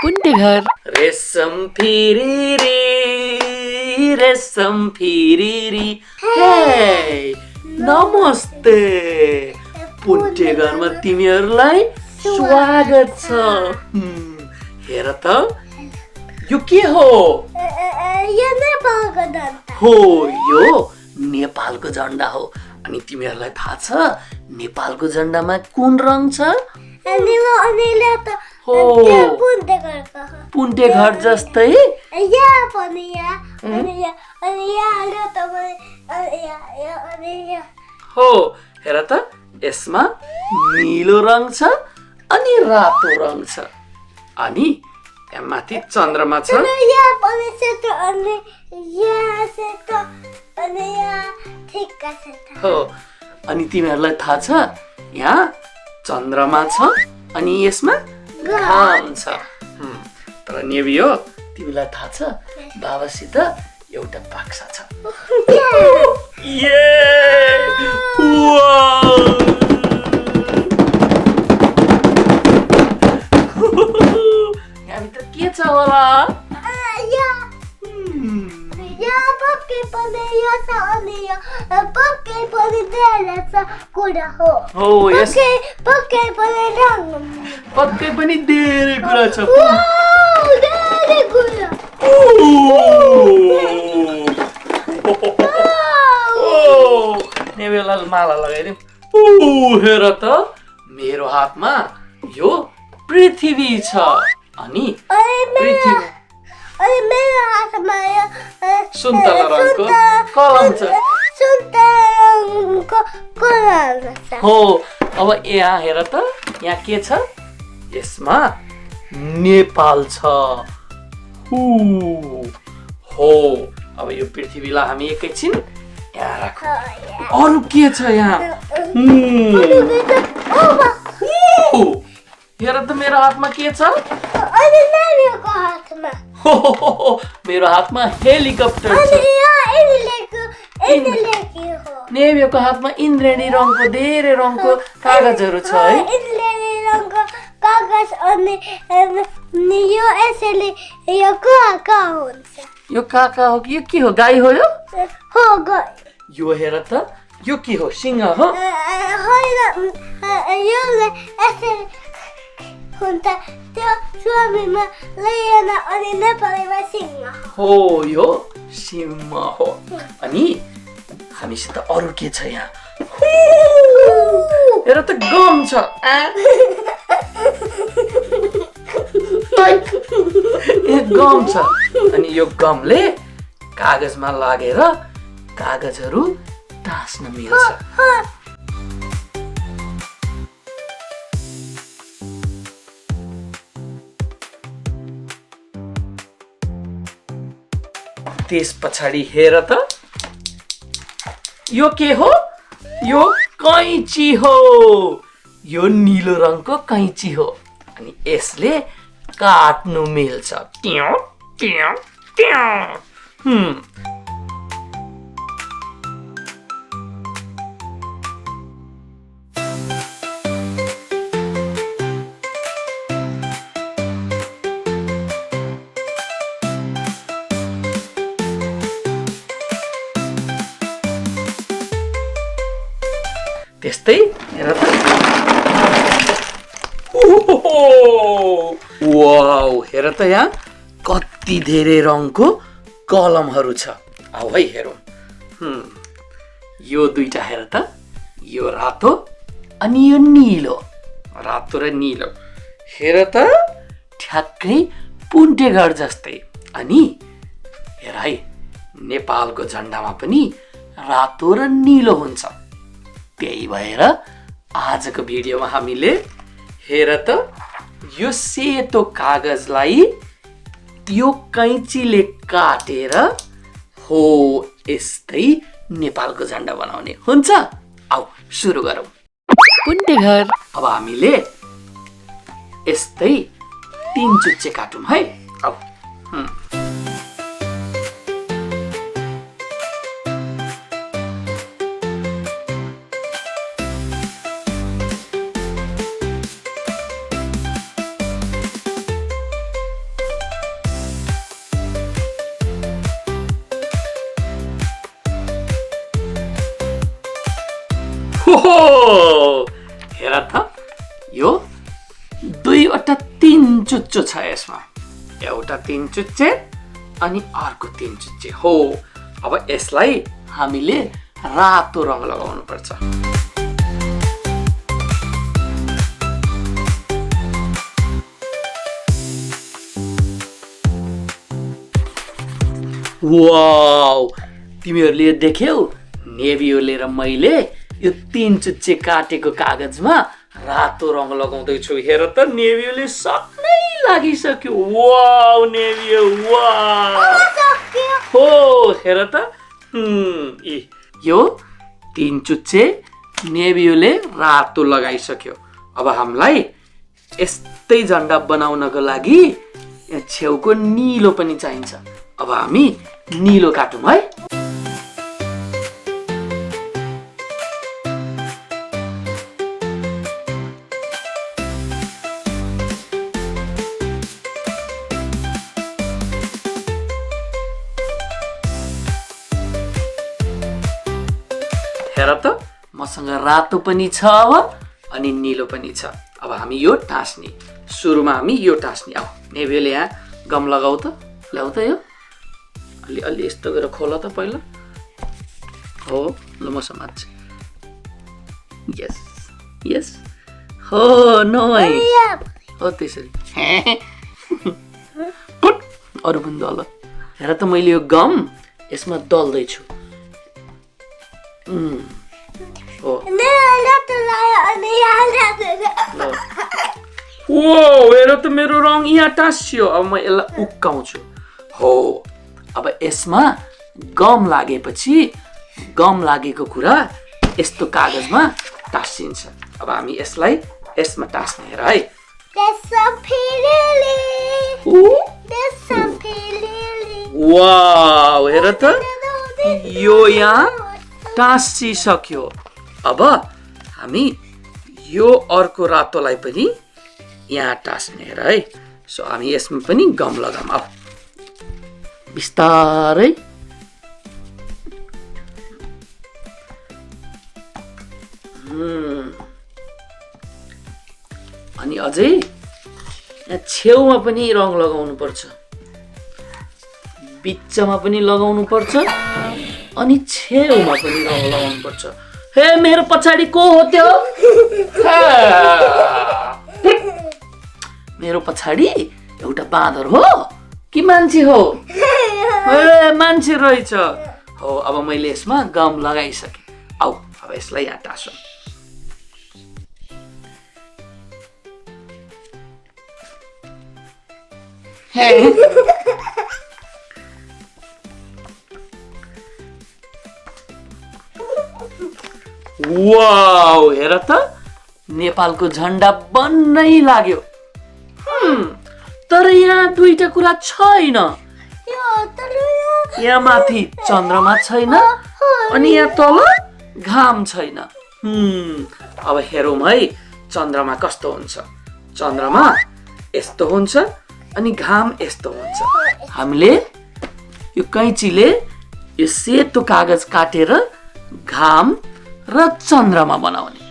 पुन्टे घर रेशम फिरिरी रेशम फिरिरी हे नमस्ते पुन्टे घरमा तिमीहरूलाई स्वागत छ हेर त यो के हो यो नेपालको झन्डा हो यो नेपालको झन्डा हो अनि तिमीहरूलाई थाहा छ नेपालको झन्डामा कुन रङ छ निलो अनि लेतो हो पुन्टे घरको पुन्टे घर जस्तै यहाँ पनि यहाँ अनि यहाँ लेतो पनि अनि यहाँ हो हेर त यसमा नीलो रङ छ अनि रातो रङ छ अनि यहाँ माथि चन्द्रमा छ यहाँ पनि सेतो अनि यहाँ सेतो अनि यहाँ ठिक्क सेतो हो अनि तिमीहरूलाई थाहा छ यहाँ चन्द्रमा छ अनि यसमा घाम छ तर नेभी हो तिमीलाई थाहा छ बाबासित एउटा बाक्सा छ यहाँभित्र के छ होला यहाँ पक्कै पनि यो छ अनि यो पक्कै पनि धेरै छ कुरा हो हो यस पक्कै पनि रङ पक्कै पनि धेरै कुरा छ धेरै कुरा नेभेला माला लगाइदिउँ हेर त मेरो हातमा यो पृथ्वी छ अनि पृथ्वी अनि मेरो हातमा यो सुन्तला रङको कलम छ सुन्तला रङको कलम छ हो अब यहाँ हेर त यहाँ के छ यसमा नेपाल छ हो अब यो पृथ्वीलाई हामी एकैछिन यहाँ राखौँ अरू के छ यहाँ हेर त मेरो हातमा के छ अनि नानीको हातमा मेरो हातमा हेलिकप्टर छ नेभीको हातमा इन्द्रेणी रङको धेरै रङको कागजहरू छ है इन्द्रेणी रङको कागज अनि यो यसैले यो काका हुन्छ यो काका हो कि यो के हो गाई हो यो हो गयो यो हेर त यो के हो सिंह हो होइन योले यसरी हुन्छ त्यो स्वामीमा लैन अनि नेपालीमा सिंह हो यो सिंह हो अनि हामीसित अरू के छ यहाँ हेर त गम छ गम छ अनि यो गमले कागजमा लागेर कागजहरू टाँस्न मिल्छ त्यस पछाडि हेर त यो के हो यो कैँची हो यो नीलो रङको कैँची हो अनि यसले काट्नु मिल्छ ट्याउ ट्याउ ट्याउ त्यस्तै हेर त वाउ हेर त यहाँ कति धेरै रङको कलमहरू छ आऊ है हेरौँ यो दुईटा हेर त यो रातो अनि यो निलो रातो र निलो हेर त ठ्याक्कै पुन्टे घर जस्तै अनि हेर है नेपालको झन्डामा पनि रातो र निलो हुन्छ त्यही भएर आजको भिडियोमा हामीले हेर त यो सेतो कागजलाई त्यो कैँचीले काटेर हो यस्तै नेपालको झन्डा बनाउने हुन्छ आऊ सुरु गरौँ पुन्टे घर अब हामीले यस्तै 3 चुच्चे काटौँ है आऊ हेर त यो दुईवटा तीन चुच्चो छ यसमा एउटा तीन चुच्चे अनि अर्को तीन चुच्चे हो अब यसलाई हामीले रातो रङ लगाउनु पर्छ वाउ तिमीहरूले देख्यौ नेभियोले र मैले यो तीन चुच्चे काटेको कागजमा रातो रङ लगाउँदैछु हेर त नेभियोले सक्नै लागिसक्यो वाउ नेभियो वाउ हो हेर त यो तीन चुच्चे नेभियोले रातो लगाइसक्यो अब हामीलाई यस्तै झन्डा बनाउनको लागि छेउको नीलो पनि चाहिन्छ अब हामी नीलो काटौँ है हेर त मसँग रातो पनि छ अब अनि नीलो पनि छ अब हामी यो टाँस्ने सुरुमा हामी यो टाँस्ने आऊ नेभियोले यहाँ गम लगाऊ त ल्याउ त यो अलि अलि यस्तो गरेर खोल त पहिला हो ल म समात्छु यस यस हो नै हो त्यसरी अरू पनि दल हेर त मैले यो गम यसमा दल्दैछु हो हेर त मेरो रङ यहाँ टाँसियो अब म यसलाई उक्काउँछु हो अब यसमा गम लागेपछि गम लागेको कुरा यस्तो कागजमा टाँसिन्छ अब हामी यसलाई यसमा टाँस्ने हेर है वाउ हेर त यो यहाँ टाँसिसक्यो अब हामी यो अर्को रातोलाई पनि यहाँ टाँस्ने हेर है सो हामी यसमा पनि गम लगाऊँ अब बिस्तारै अनि अझै यहाँ छेउमा पनि रङ लगाउनु पर्छ बिचमा पनि लगाउनु पर्छ अनि छेउमा पनि रङ लगाउनु पर्छ हे मेरो पछाडि को हो त्यो मेरो पछाडि एउटा बाँदर हो कि मान्छे हो ए मान्छे रहेछ हो अब मैले यसमा गम लगाइसके आऊ अब यसलाई यहाँ टाँसौँ वाउ हेर त नेपालको झन्डा बन्नै लाग्यो तर यहाँ दुईटा कुरा छैन यहाँ माथि चन्द्रमा छैन अनि यहाँ तल घाम छैन अब हेरौँ है चन्द्रमा कस्तो हुन्छ चन्द्रमा यस्तो हुन्छ अनि घाम यस्तो हुन्छ हामीले यो कैँचीले यो सेतो कागज काटेर घाम र चन्द्रमा बनाउने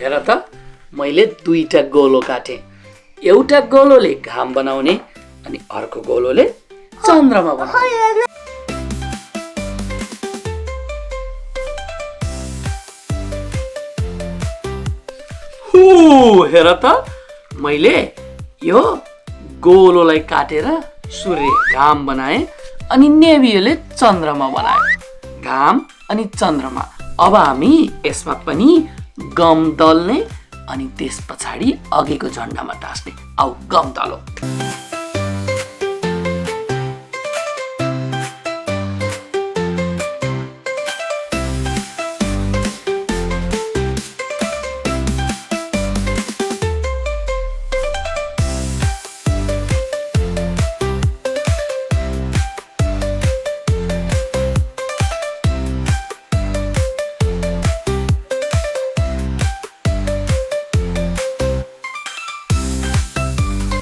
हेर त मैले दुईटा गोलो काटे एउटा गोलोले घाम बनाउने अनि अर्को गोलोले चन्द्रमा बनाउने हेर त मैले यो गोलोलाई काटेर सूर्य घाम बनाए अनि नेभियोले चन्द्रमा बनायो घाम अनि चन्द्रमा अब हामी यसमा पनि गम दल्ने अनि त्यस पछाडि अघिको झन्डामा टाँस्ने आऊ गम दलो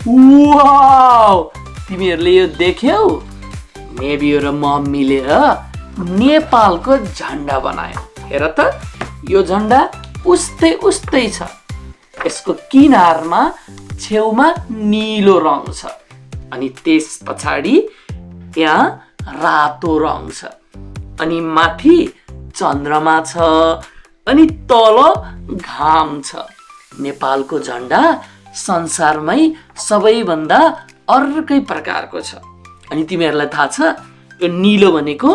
वाउ, तिमीहरूले यो देख्यौ? नेबियो र म मिलेर नेपालको झन्डा बनायो। हेर त, यो झन्डा उस्तै उस्तै छ। यसको किनारमा छेउमा नीलो रङ छ, अनि त्यस पछाडि यहाँ रातो रङ छ, अनि माथि चन्द्रमा छ, अनि तल घाम छ। नेपालको झन्डा संसारमै सबैभन्दा अर्कै प्रकारको छ। अनि तिमीहरूलाई थाहा छ, यो नीलो भनेको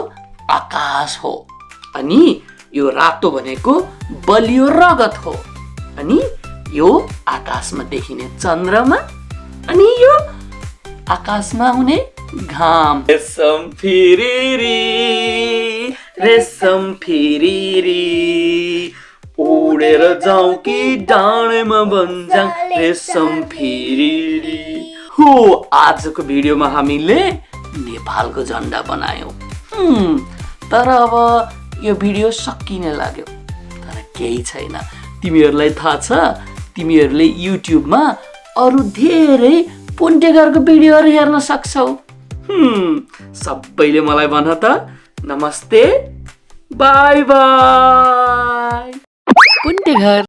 आकाश हो, अनि यो रातो भनेको बलियो रगत हो, अनि यो आकाशमा देखिने चन्द्रमा, अनि यो आकाशमा हुने घाम। रेशम फिरिरी, रेशम फिरिरी, उडेर जाउँ कि डाँडेमा बन्जाउँ, रेशम फिरिरी। हो, आजको भिडियोमा हामीले नेपालको झन्डा बनायौँ। तर अब यो भिडियो सकिने लाग्यो, तर केही छैन। तिमीहरूलाई थाहा छ, तिमीहरूले युट्युबमा अरू धेरै पुन्टे घरको भिडियोहरू हेर्न सक्छौ। सबैले मलाई भन त, नमस्ते, बाई बाई। पुन्टे घर।